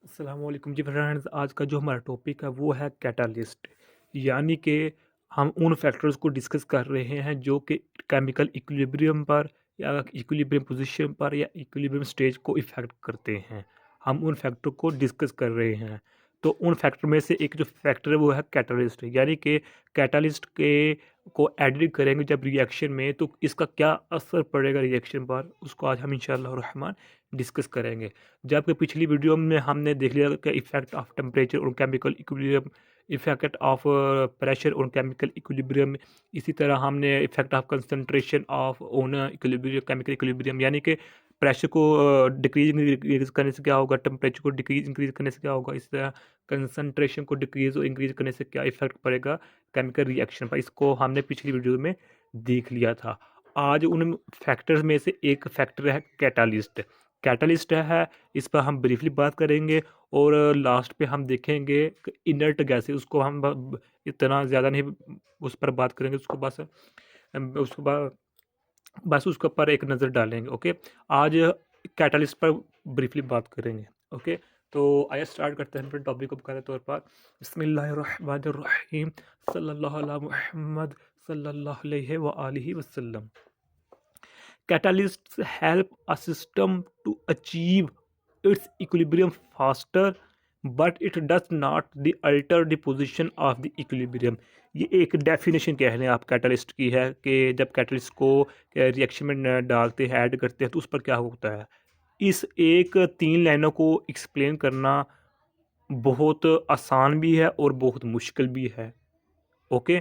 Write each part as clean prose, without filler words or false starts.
अस्सलाम वालेकुम जी फ्रेंड्स। आज का जो हमारा टॉपिक है वो है कैटालिस्ट। यानी कि हम उन फैक्टर्स को डिस्कस कर रहे हैं जो कि केमिकल इक्विलिब्रियम पर या इक्विलिब्रियम पोजीशन पर या इक्विलिब्रियम स्टेज को इफ़ेक्ट करते हैं। हम उन फैक्टर को डिस्कस कर रहे हैं। तो उन फैक्टर में से एक जो फैक्टर है वो है कैटालिस्ट। यानी कि कैटालिस्ट के को एडिट करेंगे जब रिएक्शन में, तो इसका क्या असर पड़ेगा रिएक्शन पर, उसको आज हम इंशाअल्लाह रहमान डिस्कस करेंगे। जबकि पिछली वीडियो में हमने देख लिया कि इफेक्ट ऑफ टेम्परेचर और chemical equilibrium, effect of pressure और केमिकल इक्विलिब्रियम। इसी तरह हमने effect of concentration of on equilibrium, chemical equilibrium, यानी कि प्रेशर को डिक्रीज इंक्रीज करने से क्या होगा, टेम्परेचर को डिक्रीज इंक्रीज करने से क्या होगा, इस तरह कंसंट्रेशन को डिक्रीज और इंक्रीज करने से क्या इफेक्ट पड़ेगा केमिकल रिएक्शन पर। इसको हमने पिछली वीडियो में देख लिया था। आज उन फैक्टर्स में से एक फैक्टर है कैटालिस्ट। कैटलिस्ट है, इस पर हम ब्रीफली बात करेंगे और लास्ट पे हम देखेंगे कि इनर्ट गैस है, उसको हम इतना ज़्यादा नहीं उस पर बात करेंगे, उसको बस उसको बस उसके ऊपर एक नज़र डालेंगे। ओके, आज कैटलिस्ट पर ब्रीफली बात करेंगे। ओके, तो आइए स्टार्ट करते हैं अपने टॉपिक को पहले तौर पर। बिस्मिल्लाहिर्रहमानिर्रहीम, सल्लल्लाहु अला मुहम्मद सल्लल्लाहु अलैहि व आलिहि वसल्लम। Catalysts help a system to achieve its equilibrium faster, but it does not alter the position of the equilibrium। ये एक डेफिनेशन कह रहे हैं आप कैटलिस्ट की है कि जब कैटलिस्ट को रिएक्शन में डालते हैं, ऐड करते हैं, तो उस पर क्या होता है। इस एक 3 लाइनों को एक्सप्लेन करना बहुत आसान भी है और बहुत मुश्किल भी है। ओके,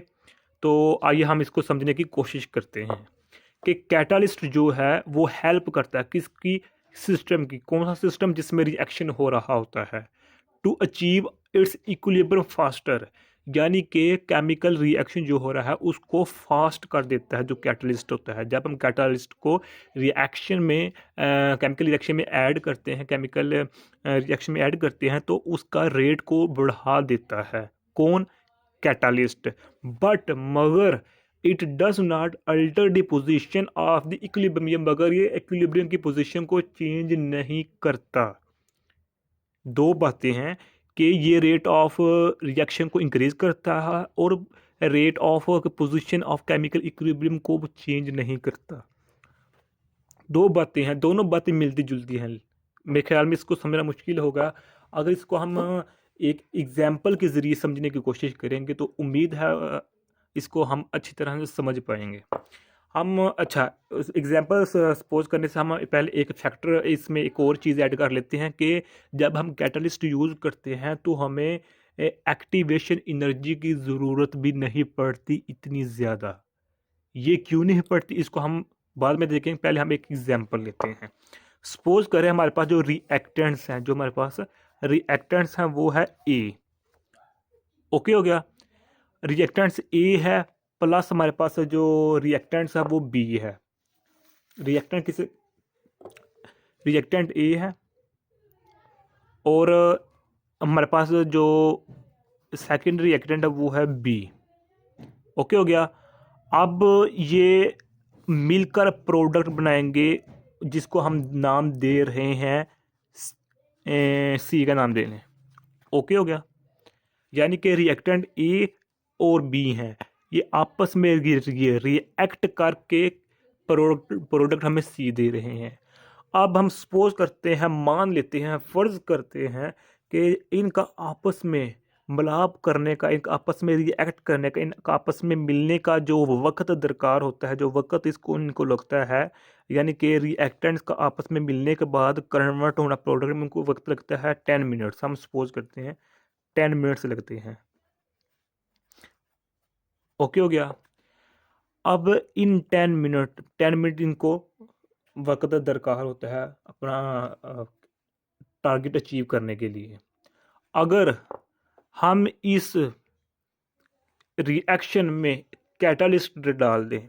तो आइए हम इसको समझने की कोशिश करते हैं कि कैटालिस्ट जो है वो हेल्प करता है किसकी, सिस्टम की। कौन सा सिस्टम? जिसमें रिएक्शन हो रहा होता है, to achieve its equilibrium faster. यानी कि केमिकल रिएक्शन जो हो रहा है उसको फास्ट कर देता है जो कैटलिस्ट होता है। जब हम कैटलिस्ट को रिएक्शन में केमिकल रिएक्शन में ऐड करते हैं, केमिकल रिएक्शन में ऐड करते हैं, तो उसका रेट को बढ़ा देता है। कौन? कैटालिस्ट। बट मगर it does not alter the position of the equilibrium, मगर ये इक्विलिब्रियम की पोजीशन को चेंज नहीं करता। दो बातें हैं कि ये रेट ऑफ रिएक्शन को इंक्रीज करता है और rate of position of chemical equilibrium को चेंज नहीं करता। दो बातें हैं, दोनों बातें मिलती जुलती हैं। मेरे ख्याल में इसको समझना मुश्किल होगा। अगर इसको हम एक एग्जाम्पल के ज़रिए समझने की कोशिश करेंगे तो उम्मीद है इसको हम अच्छी तरह से समझ पाएंगे। हम अच्छा एग्जाम्पल सपोज करने से हम पहले एक फैक्टर, इसमें एक और चीज़ ऐड कर लेते हैं कि जब हम कैटलिस्ट यूज़ करते हैं तो हमें एक्टिवेशन एनर्जी की ज़रूरत भी नहीं पड़ती इतनी ज़्यादा। ये क्यों नहीं पड़ती इसको हम बाद में देखेंगे। पहले हम एक एग्जांपल लेते हैं। सपोज करें हमारे पास जो रिएक्टेंट्स हैं, जो हमारे पास रिएक्टेंट्स हैं वो है ए। ओके हो गया, रिएक्टेंट्स ए है, प्लस हमारे पास जो रिएक्टेंट्स है वो बी है। रिएक्टेंट किसे? रिएक्टेंट ए है और हमारे पास जो सेकेंड रिएक्टेंट है वो है बी। ओके हो गया। अब ये मिलकर प्रोडक्ट बनाएंगे जिसको हम नाम दे रहे हैं सी का नाम दे लें। ओके हो गया, यानी कि रिएक्टेंट ए और बी हैं, ये आपस में ये रिएक्ट करके प्रोडक्ट हमें सी दे रहे हैं। अब हम सपोज करते हैं, मान लेते हैं, फ़र्ज़ करते हैं कि इनका आपस में मिलाप करने का, इनका आपस में रिएक्ट करने का, इनका आपस में मिलने का जो वक़्त दरकार होता है, जो वक़्त इसको इनको लगता है, यानी कि रिएक्टेंट्स का आपस में मिलने के बाद कन्वर्ट होना प्रोडक्ट में उनको वक़्त लगता है 10 मिनट्स। हम सपोज करते हैं 10 मिनट्स लगते हैं। ओके हो गया। अब इन 10 मिनट इनको वक़्त दरकार होता है अपना टारगेट अचीव करने के लिए। अगर हम इस रिएक्शन में कैटालिस्ट डाल दें,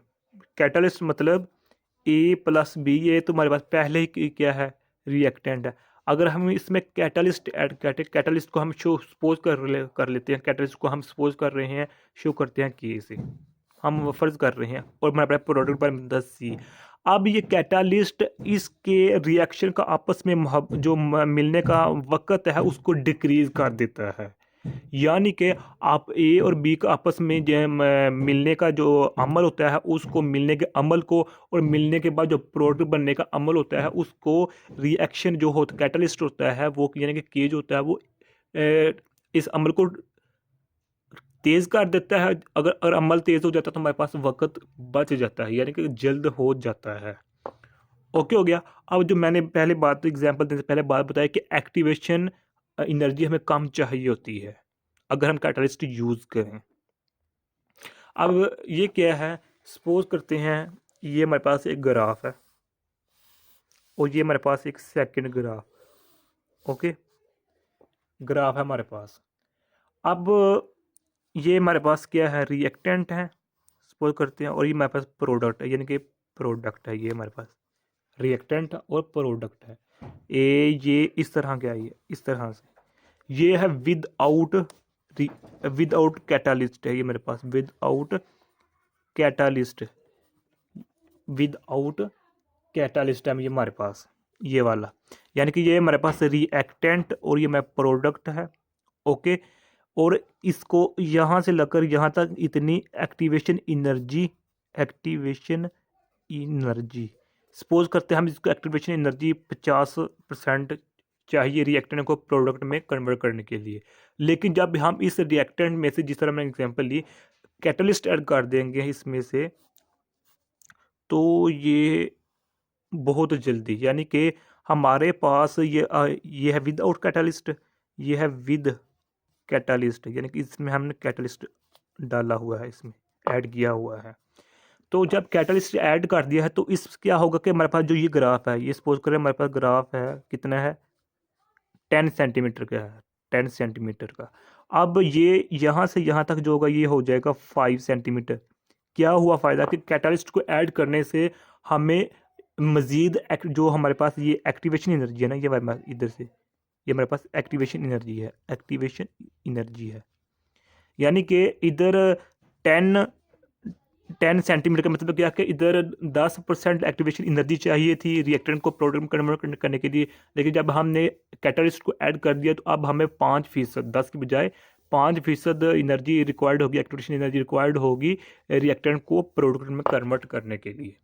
कैटालिस्ट मतलब ए प्लस बी, ये तो हमारे पास पहले ही क्या है, रिएक्टेंट है। अगर हम इसमें कैटालिस्ट ऐड करते, कैटालिस्ट को हम शो सपोज कर लेते हैं, कैटालिस्ट को हम सपोज कर रहे हैं, शो करते हैं के से, हम फ़र्ज़ कर रहे हैं, और हमारे पास प्रोडक्ट पर 10 सी। अब ये कैटालिस्ट इसके रिएक्शन का आपस में जो मिलने का वक़्त है उसको डिक्रीज़ कर देता है। यानी कि आप ए और बी का आपस में जो मिलने का जो अमल होता है उसको मिलने के अमल को और मिलने के बाद जो प्रोडक्ट बनने का अमल होता है उसको रिएक्शन जो होता कैटलिस्ट होता है वो यानी कि केज होता है वो इस अमल को तेज़ कर देता है। अगर अमल तेज़ हो जाता है तो हमारे पास वक़्त बच जाता है यानी कि जल्द हो जाता है। ओके हो गया। अब जो मैंने पहले बात एग्जांपल देने से पहले बात बताई कि एक्टिवेशन एनर्जी हमें कम चाहिए होती है अगर हम कैटलिस्ट यूज़ करें। अब ये क्या है, सपोज करते हैं ये हमारे पास एक ग्राफ है और ये हमारे पास एक सेकंड ग्राफ, ओके ग्राफ है हमारे पास। अब ये हमारे पास क्या है, रिएक्टेंट है सपोज करते हैं, और ये हमारे पास प्रोडक्ट है यानी कि प्रोडक्ट है। ये हमारे पास रिएक्टेंट और प्रोडक्ट है। ये इस तरह क्या है, ये इस तरह से ये है विदाउट कैटालिस्ट है। ये मेरे पास विदाउट कैटालिस्ट है ये हमारे पास ये वाला, यानी कि ये हमारे पास रिएक्टेंट और ये मेरा प्रोडक्ट है। ओके, और इसको यहाँ से लेकर यहाँ तक इतनी एक्टिवेशन एनर्जी सपोज करते हैं हम इसको एक्टिवेशन एनर्जी 50% चाहिए रिएक्टेंट को प्रोडक्ट में कन्वर्ट करने के लिए। लेकिन जब हम इस रिएक्टेंट में से, जिस तरह मैंने एग्जांपल ली, कैटलिस्ट ऐड कर देंगे इसमें से, तो ये बहुत जल्दी, यानी कि हमारे पास ये है विदाउट कैटलिस्ट, ये है विद कैटलिस्ट, यानी कि इसमें हमने कैटलिस्ट डाला हुआ है, इसमें ऐड किया हुआ है। तो जब कैटलिस्ट ऐड कर दिया है तो इस क्या होगा कि हमारे पास जो ये ग्राफ है, ये सपोज करें हमारे पास ग्राफ है कितना है 10 सेंटीमीटर का है, 10 सेंटीमीटर का। अब ये यहाँ से यहाँ तक जो होगा ये हो जाएगा 5 सेंटीमीटर। क्या हुआ फ़ायदा कि कैटलिस्ट को ऐड करने से हमें मज़ीद जो हमारे पास ये एक्टिवेशन एनर्जी है ना, ये हमारे इधर से ये हमारे पास एक्टिवेशन एनर्जी है, यानी कि इधर 10 सेंटीमीटर का मतलब क्या कि इधर 10% एक्टिवेशन एनर्जी चाहिए थी रिएक्टेंट को प्रोडक्ट में कन्वर्ट करने के लिए। लेकिन जब हमने कैटलिस्ट को ऐड कर दिया तो अब हमें 5%, 10 की बजाय 5% एनर्जी रिक्वायर्ड होगी, एक्टिवेशन एनर्जी रिक्वायर्ड होगी रिएक्टेंट को प्रोडक्ट में कन्वर्ट करने के लिए।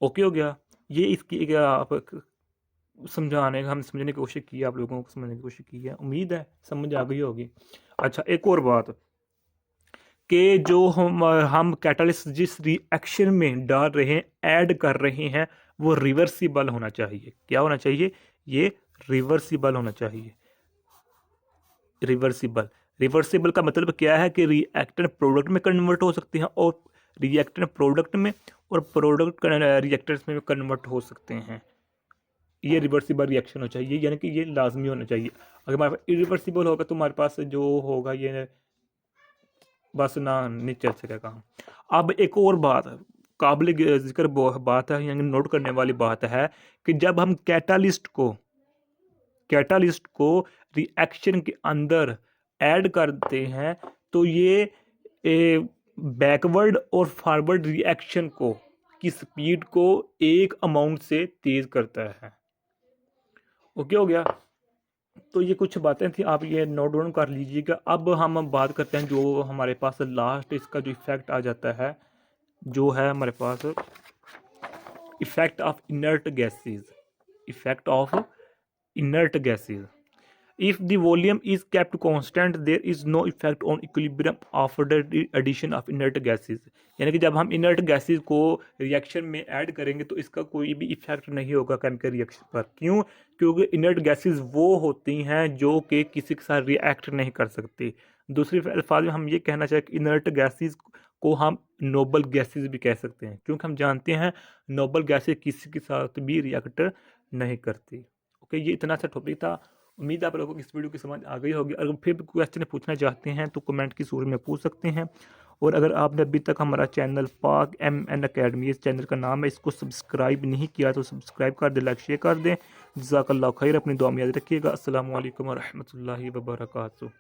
ओके हो गया। ये इसकी आप समझाने का हम समझने की कोशिश की है, आप लोगों को समझने की कोशिश की है, उम्मीद है समझ आ गई होगी। अच्छा, एक और बात कि जो हम कैटलिस्ट जिस रिएक्शन में डाल रहे हैं, ऐड कर रहे हैं, वो रिवर्सिबल होना चाहिए। क्या होना चाहिए? ये रिवर्सिबल होना चाहिए। रिवर्सिबल का मतलब क्या है कि रिएक्टेंट प्रोडक्ट में कन्वर्ट हो सकते हैं और रिएक्टेंट प्रोडक्ट में और प्रोडक्ट रिएक्टेंट्स में कन्वर्ट हो सकते हैं। ये रिवर्सिबल रिएक्शन होना चाहिए, यानी कि ये लाजमी होना चाहिए। अगर हमारे पास इरिवर्सिबल होगा तो हमारे पास जो होगा ये बस ना नहीं चल सकेगा काम। अब एक और बात काबिल जिक्र बात है, यानी नोट करने वाली बात है कि जब हम कैटालिस्ट को रिएक्शन के अंदर ऐड करते हैं तो ये बैकवर्ड और फॉरवर्ड रिएक्शन की स्पीड को एक अमाउंट से तेज़ करता है। ओके हो गया। तो ये कुछ बातें थी, आप ये नोट डाउन कर लीजिएगा। अब हम बात करते हैं जो हमारे पास लास्ट इसका जो इफ़ेक्ट आ जाता है, जो है हमारे पास effect of inert gases. If the volume is kept constant, there is no effect on equilibrium after the addition of inert gases। यानी कि जब हम इनर्ट गैसेज को रिएक्शन में ऐड करेंगे तो इसका कोई भी इफेक्ट नहीं होगा केमिकल रिएक्शन पर। क्यों? क्योंकि इनर्ट गैसेज वो होती हैं जो कि किसी के साथ रिएक्ट नहीं कर सकती। दूसरे अल्फाज में हम ये कहना चाहिए कि इनर्ट गैसेज को हम नोबल गैसेज भी कह सकते हैं, क्योंकि हम जानते हैं नोबल गैसेज किसी के साथ भी रिएक्ट नहीं करती। ओके, ये इतना सा टॉपिक था। उम्मीद है आप लोगों को इस वीडियो की समझ आ गई होगी। अगर फिर भी क्वेश्चन पूछना चाहते हैं तो कमेंट की सूरत में पूछ सकते हैं। और अगर आपने अभी तक हमारा चैनल पाक MN अकेडमी, इस चैनल का नाम है, इसको सब्सक्राइब नहीं किया तो सब्सक्राइब कर दें, लाइक शेयर कर दें। जज़ाकल्लाह खैर, अपनी दुआ में याद रखिएगा। अस्सलामु अलैकुम व रहमतुल्लाहि व बरकातुहू।